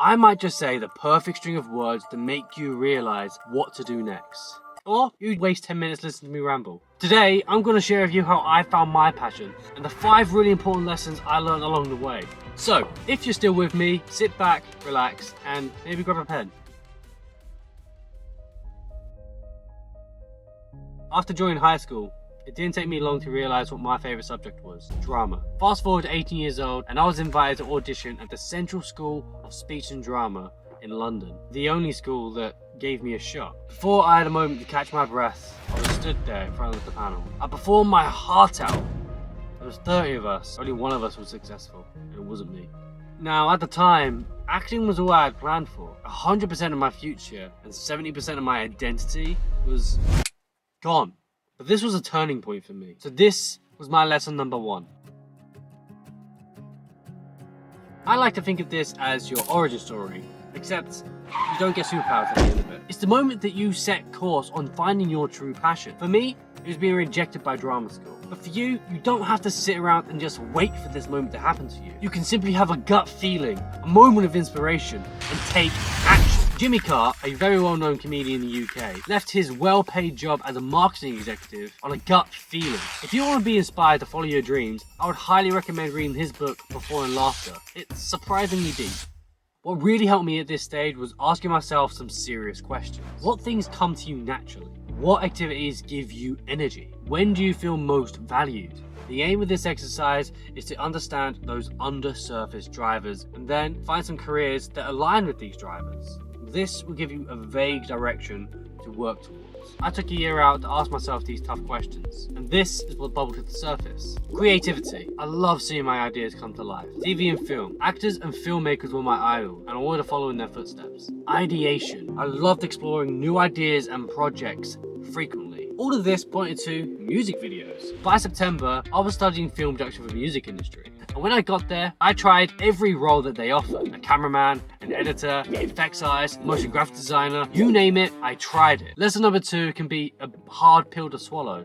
I might just say the perfect string of words to make you realize what to do next. Or you'd waste 10 minutes listening to me ramble. Today, I'm going to share with you how I found my passion and the 5 really important lessons I learned along the way. So, if you're still with me, sit back, relax, and maybe grab a pen. After joining high school, it didn't take me long to realise what my favourite subject was: drama. Fast forward to 18 years old, and I was invited to audition at the Central School of Speech and Drama in London, the only school that gave me a shot. Before I had a moment to catch my breath, I was stood there in front of the panel. I performed my heart out. There was 30 of us, only one of us was successful, and it wasn't me. Now, at the time, acting was all I had planned for. 100% of my future and 70% of my identity was gone. But this was a turning point for me. So this was my lesson number 1. I like to think of this as your origin story, except you don't get superpowers at the end of it. It's the moment that you set course on finding your true passion. For me, it was being rejected by drama school. But for you, you don't have to sit around and just wait for this moment to happen to you. You can simply have a gut feeling, a moment of inspiration, and take action. Jimmy Carr, a very well-known comedian in the UK, left his well-paid job as a marketing executive on a gut feeling. If you want to be inspired to follow your dreams, I would highly recommend reading his book, Before and Laughter. It's surprisingly deep. What really helped me at this stage was asking myself some serious questions. What things come to you naturally? What activities give you energy? When do you feel most valued? The aim of this exercise is to understand those undersurface drivers and then find some careers that align with these drivers. This will give you a vague direction to work towards. I took a year out to ask myself these tough questions, and this is what bubbled to the surface. Creativity. I love seeing my ideas come to life. TV and film. Actors and filmmakers were my idol, and I wanted to follow in their footsteps. Ideation. I loved exploring new ideas and projects frequently. All of this pointed to music videos. By September, I was studying film production for the music industry. And when I got there, I tried every role that they offered. A cameraman, an editor, effects artist, motion graphic designer, you name it, I tried it. Lesson number 2 can be a hard pill to swallow.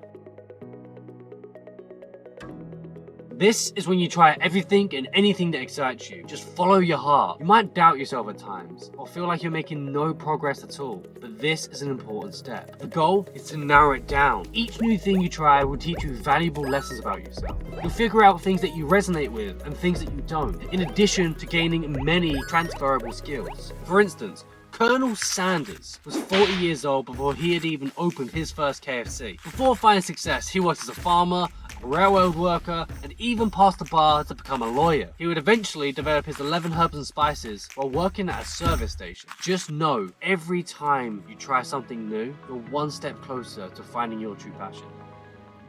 This is when you try everything and anything that excites you. Just follow your heart. You might doubt yourself at times, or feel like you're making no progress at all, but this is an important step. The goal is to narrow it down. Each new thing you try will teach you valuable lessons about yourself. You'll figure out things that you resonate with and things that you don't, in addition to gaining many transferable skills. For instance, Colonel Sanders was 40 years old before he had even opened his first KFC. Before finding success, he worked as a farmer, a railroad worker, and even passed the bar to become a lawyer. He would eventually develop his 11 herbs and spices while working at a service station. Just know, every time you try something new, you're one step closer to finding your true passion.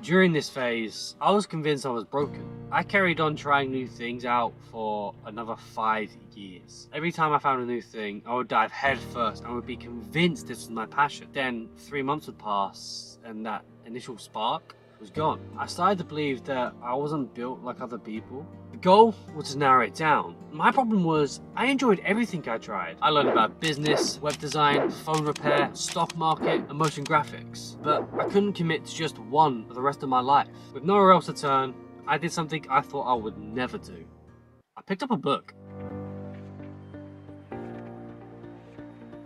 During this phase, I was convinced I was broken. I carried on trying new things out for another 5 years. Every time I found a new thing, I would dive head first and would be convinced this was my passion. Then 3 months would pass and that initial spark was gone. I started to believe that I wasn't built like other people. The goal was to narrow it down. My problem was I enjoyed everything I tried. I learned about business, web design, phone repair, stock market, and motion graphics. But I couldn't commit to just one for the rest of my life. With nowhere else to turn, I did something I thought I would never do. I picked up a book.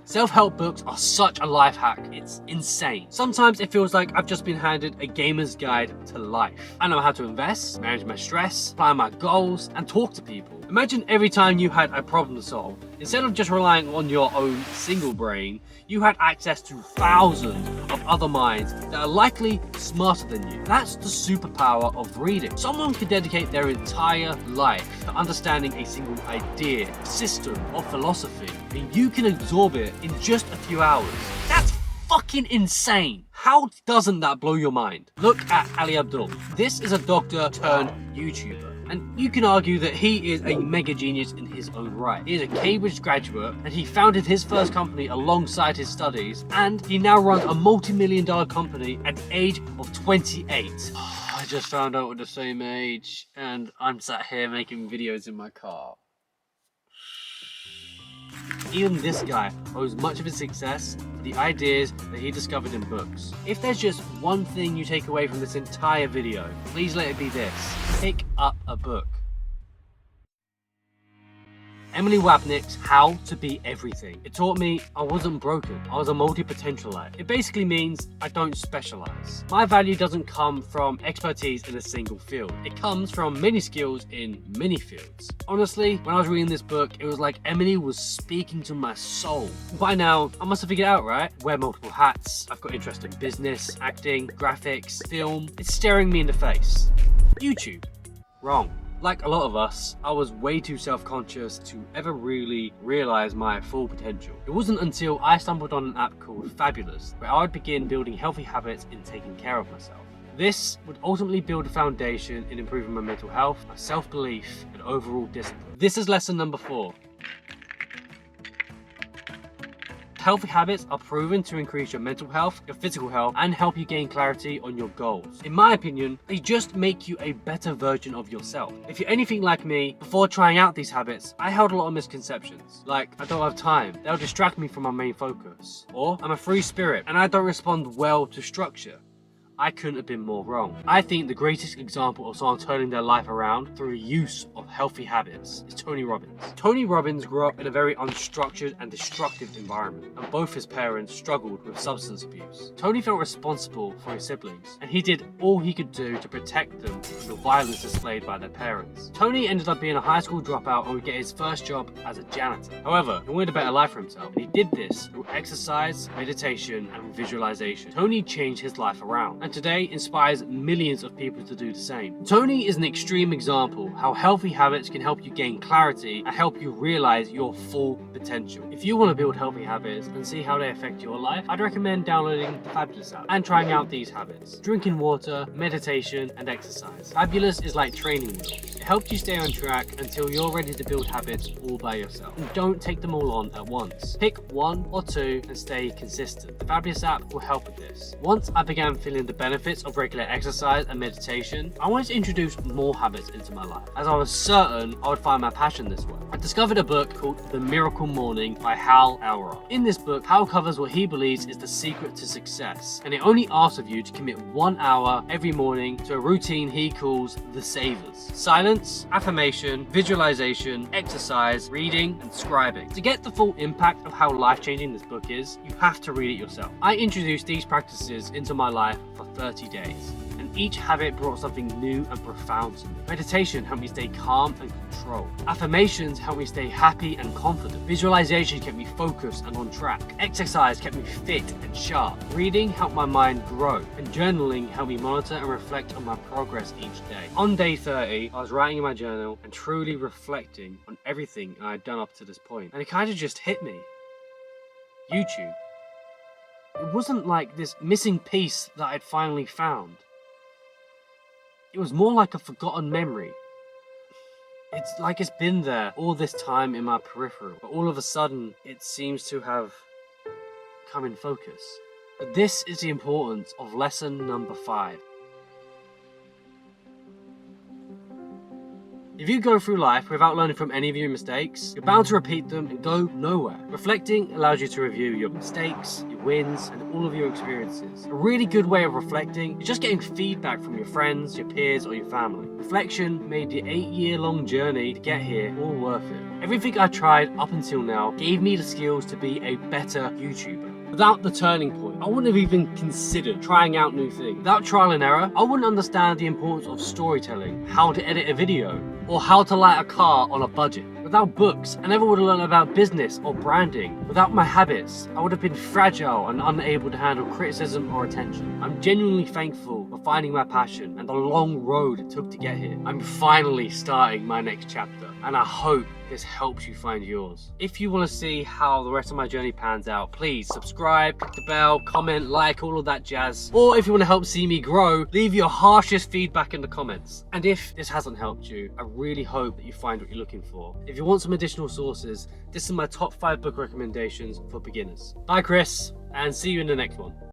Self-help books are such a life hack, it's insane. Sometimes it feels like I've just been handed a gamer's guide to life. I know how to invest, manage my stress, plan my goals, and talk to people. Imagine every time you had a problem to solve. Instead of just relying on your own single brain, you had access to thousands of other minds that are likely smarter than you. That's the superpower of reading. Someone could dedicate their entire life to understanding a single idea, system, or philosophy, and you can absorb it in just a few hours. That's fucking insane. How doesn't that blow your mind? Look at Ali Abdaal. This is a doctor turned YouTuber. And you can argue that he is a mega genius in his own right. He is a Cambridge graduate and he founded his first company alongside his studies, and he now runs a multi-million-dollar company at the age of 28. I just found out we're the same age and I'm sat here making videos in my car. Even this guy owes much of his success to the ideas that he discovered in books. If there's just one thing you take away from this entire video, please let it be this: pick up a book. Emily Wapnick's How to Be Everything. It taught me I wasn't broken, I was a multi-potentialite. It basically means I don't specialize. My value doesn't come from expertise in a single field. It comes from many skills in many fields. Honestly, when I was reading this book, it was like Emily was speaking to my soul. By now, I must have figured out, right? Wear multiple hats, I've got interest in business, acting, graphics, film. It's staring me in the face. YouTube. Wrong. Like a lot of us, I was way too self-conscious to ever really realize my full potential. It wasn't until I stumbled on an app called Fabulous where I would begin building healthy habits in taking care of myself. This would ultimately build a foundation in improving my mental health, my self-belief, and overall discipline. This is lesson number 4. Healthy habits are proven to increase your mental health, your physical health, and help you gain clarity on your goals. In my opinion, they just make you a better version of yourself. If you're anything like me, before trying out these habits, I held a lot of misconceptions. Like, I don't have time, they'll distract me from my main focus. Or, I'm a free spirit, and I don't respond well to structure. I couldn't have been more wrong. I think the greatest example of someone turning their life around through the use of healthy habits is Tony Robbins. Tony Robbins grew up in a very unstructured and destructive environment, and both his parents struggled with substance abuse. Tony felt responsible for his siblings, and he did all he could do to protect them from the violence displayed by their parents. Tony ended up being a high school dropout and would get his first job as a janitor. However, he wanted a better life for himself, and he did this through exercise, meditation, and visualization. Tony changed his life around, and today inspires millions of people to do the same. Tony is an extreme example how healthy habits can help you gain clarity and help you realize your full potential. If you want to build healthy habits and see how they affect your life, I'd recommend downloading the Fabulous app and trying out these habits: drinking water, meditation, and exercise. Fabulous is like training wheels. It helps you stay on track until you're ready to build habits all by yourself. And don't take them all on at once. Pick 1 or 2 and stay consistent. The Fabulous app will help with this. Once I began feeling the benefits of regular exercise and meditation, I wanted to introduce more habits into my life, as I was certain I would find my passion this way. I discovered a book called The Miracle Morning by Hal Elrod. In this book, Hal covers what he believes is the secret to success, and it only asks of you to commit 1 hour every morning to a routine he calls the Savers: silence, affirmation, visualization, exercise, reading, and scribing. To get the full impact of how life-changing this book is, you have to read it yourself. I introduced these practices into my life for 30 days, and each habit brought something new and profound to me. Meditation helped me stay calm and controlled. Affirmations helped me stay happy and confident. Visualization kept me focused and on track. Exercise kept me fit and sharp. Reading helped my mind grow, and journaling helped me monitor and reflect on my progress each day. On day 30, I was writing in my journal and truly reflecting on everything I had done up to this point, and it kind of just hit me. YouTube. It wasn't like this missing piece that I'd finally found. It was more like a forgotten memory. It's like it's been there all this time in my peripheral, but all of a sudden it seems to have come in focus. But this is the importance of lesson number 5. If you go through life without learning from any of your mistakes, you're bound to repeat them and go nowhere. Reflecting allows you to review your mistakes, your wins, and all of your experiences. A really good way of reflecting is just getting feedback from your friends, your peers, or your family. Reflection made the 8-year-long journey to get here all worth it. Everything I tried up until now gave me the skills to be a better YouTuber. Without the turning point, I wouldn't have even considered trying out new things. Without trial and error, I wouldn't understand the importance of storytelling, how to edit a video, or how to light a car on a budget. Without books, I never would have learned about business or branding. Without my habits, I would have been fragile and unable to handle criticism or attention. I'm genuinely thankful for finding my passion and the long road it took to get here. I'm finally starting my next chapter, and I hope this helps you find yours. If you want to see how the rest of my journey pans out, please subscribe, click the bell, comment, like, all of that jazz. Or if you want to help see me grow, leave your harshest feedback in the comments. And if this hasn't helped you, I really hope that you find what you're looking for. If you want some additional sources, this is my top 5 book recommendations for beginners. Bye Chris, and see you in the next one.